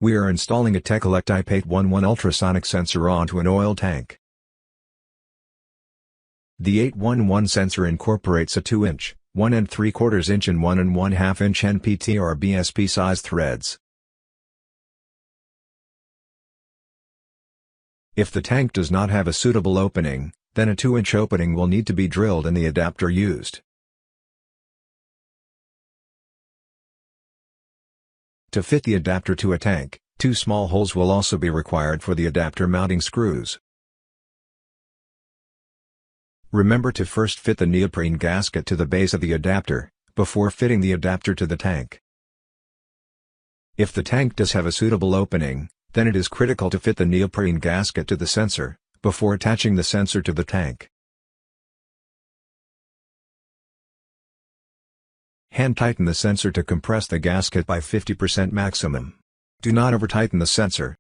We are installing a Tekelek Type 811 ultrasonic sensor onto an oil tank. The 811 sensor incorporates a 2-inch, 1 3/4 inch and 1 1/2 inch NPT or BSP size threads. If the tank does not have a suitable opening, then a 2-inch opening will need to be drilled in the adapter used. To fit the adapter to a tank, 2 small holes will also be required for the adapter mounting screws. Remember to first fit the neoprene gasket to the base of the adapter, before fitting the adapter to the tank. If the tank does have a suitable opening, then it is critical to fit the neoprene gasket to the sensor, before attaching the sensor to the tank. Hand tighten the sensor to compress the gasket by 50% maximum. Do not over-tighten the sensor,